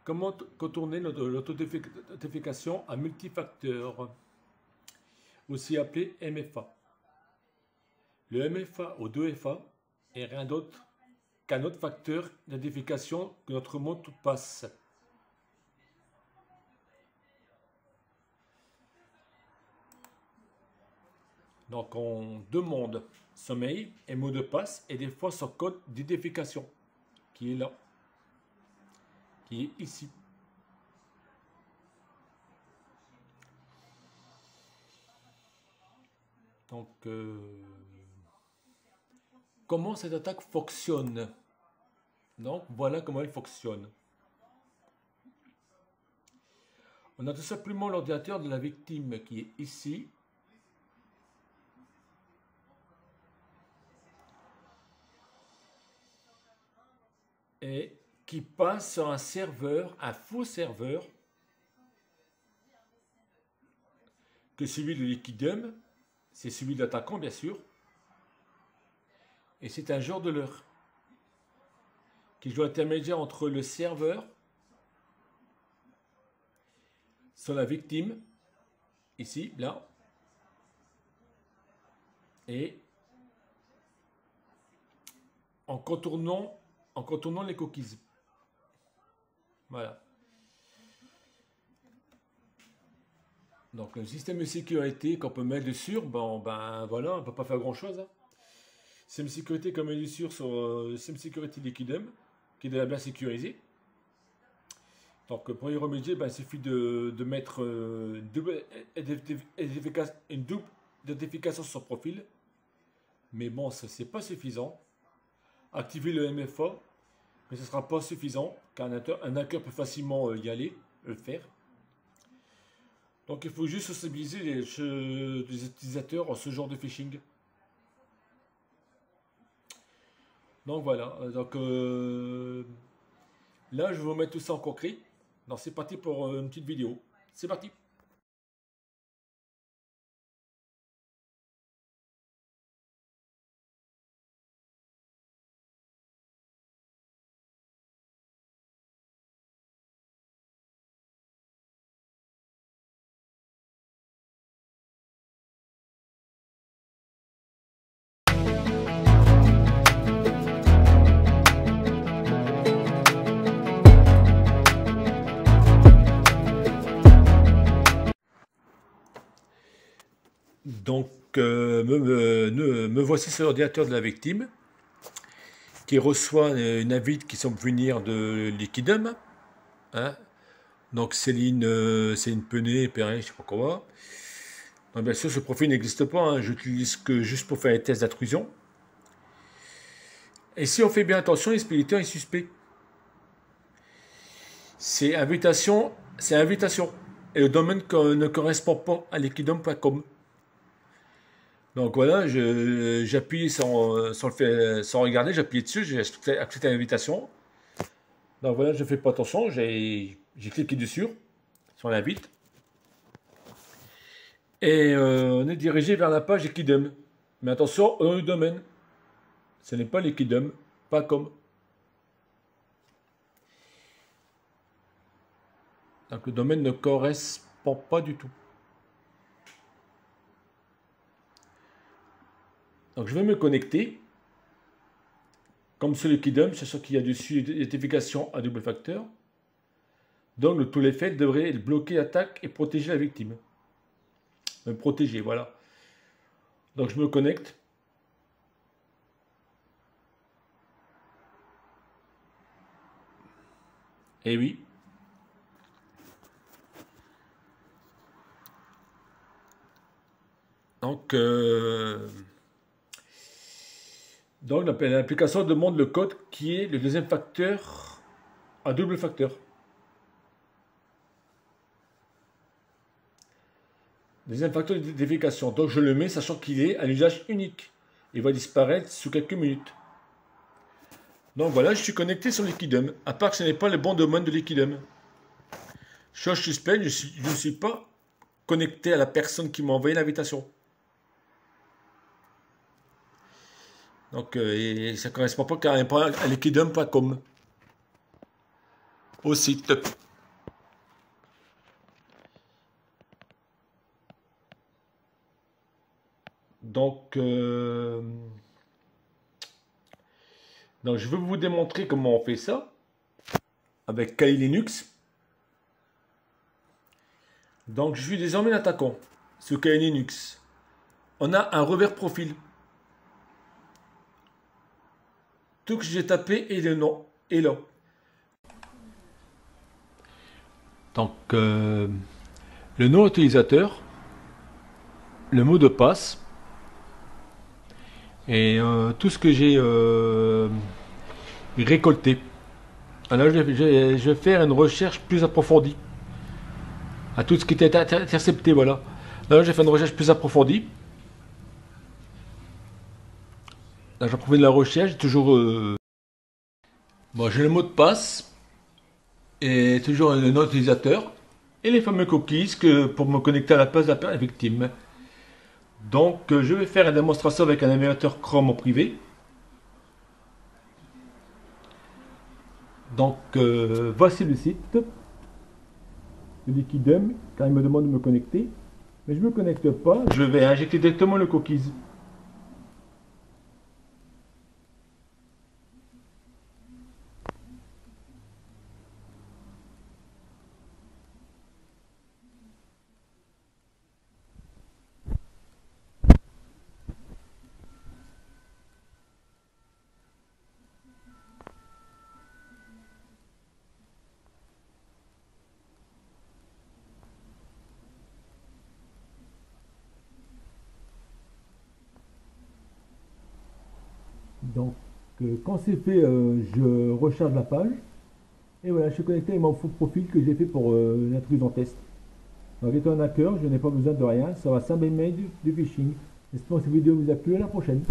Comment contourner l'authentification à multifacteur, aussi appelé MFA? Le MFA ou 2FA est rien d'autre qu'un autre facteur d'identification que notre mot de passe. Donc on demande son mail et mot de passe et des fois son code d'identification qui est là, qui est ici. Donc comment cette attaque fonctionne? Donc voilà comment elle fonctionne. On a tout simplement l'ordinateur de la victime qui est ici. Et qui passe sur un serveur, un faux serveur, que celui de Liquidum, c'est celui de l'attaquant bien sûr, et c'est un joueur de l'heure, qui joue intermédiaire entre le serveur, sur la victime, ici, là, et en contournant les cookies. Voilà. Donc le système de sécurité qu'on peut mettre dessus, ben voilà, on ne peut pas faire grand chose. Hein. Système de sécurité qu'on met dessus sur le système de sécurité Liquidum, qui est déjà bien sécurisé. Donc pour y remédier, ben, il suffit de mettre une double identification sur son profil. Mais bon, ça c'est pas suffisant. Activer le MFA, mais ce ne sera pas suffisant, car un hacker peut facilement y aller, le faire. Donc il faut juste sensibiliser les utilisateurs à ce genre de phishing. Donc voilà, donc là je vais vous mettre tout ça en concret. Donc c'est parti pour une petite vidéo. C'est parti. Donc, me voici sur l'ordinateur de la victime, qui reçoit une invite qui semble venir de Liquidum. Hein. Donc, Céline Penet, Perrin, je sais pas quoi. Donc, bien sûr, ce profil n'existe pas. Hein. J'utilise que juste pour faire les tests d'intrusion. Et si on fait bien attention, l'expéditeur est suspect. C'est invitation. Et le domaine ne correspond pas à liquidum.com. Donc voilà, j'appuie sans regarder, j'appuie dessus, j'ai accepté l'invitation. Donc voilà, je ne fais pas attention, j'ai cliqué dessus, sur l'invite. Et on est dirigé vers la page Liquidum. Mais attention, au domaine. Ce n'est pas liquidum.com. Donc le domaine ne correspond pas du tout. Donc je vais me connecter. Comme sur Liquidum, c'est sûr qu'il y a dessus l'identification à double facteur. Donc le tout l'effet devrait bloquer l'attaque et protéger la victime. Me protéger, voilà. Donc je me connecte. Et oui. Donc l'application demande le code qui est le deuxième facteur à double facteur. Deuxième facteur d'identification. Donc je le mets sachant qu'il est un usage unique. Il va disparaître sous quelques minutes. Donc voilà, je suis connecté sur Liquidum. À part que ce n'est pas le bon domaine de Liquidum. Chose suspecte, je ne suis pas connecté à la personne qui m'a envoyé l'invitation. Donc ça ne correspond pas carrément à liquidum.com. au site. Donc, je vais vous démontrer comment on fait ça avec Kali Linux. Donc, je suis désormais l'attaquant sur Kali Linux. On a un revers profil. Tout que j'ai tapé et le nom est là. Donc, le nom utilisateur, le mot de passe et tout ce que j'ai récolté. Alors, je vais faire une recherche plus approfondie à tout ce qui était intercepté. Voilà. Là, j'ai fait une recherche plus approfondie. Là, j'ai prouvé de la recherche, toujours. Bon, j'ai le mot de passe et toujours le nom utilisateur et les fameux cookies pour me connecter à la page de la victime. Donc, je vais faire une démonstration avec un navigateur Chrome en privé. Donc, voici le site de Liquidum, car il me demande de me connecter. Mais je ne me connecte pas, je vais injecter directement le cookies. Donc, quand c'est fait, je recharge la page. Et voilà, je suis connecté avec mon faux profil que j'ai fait pour l'intrusion test. Donc, étant un hacker, je n'ai pas besoin de rien. Ça va simplement du phishing. J'espère que cette vidéo vous a plu. À la prochaine.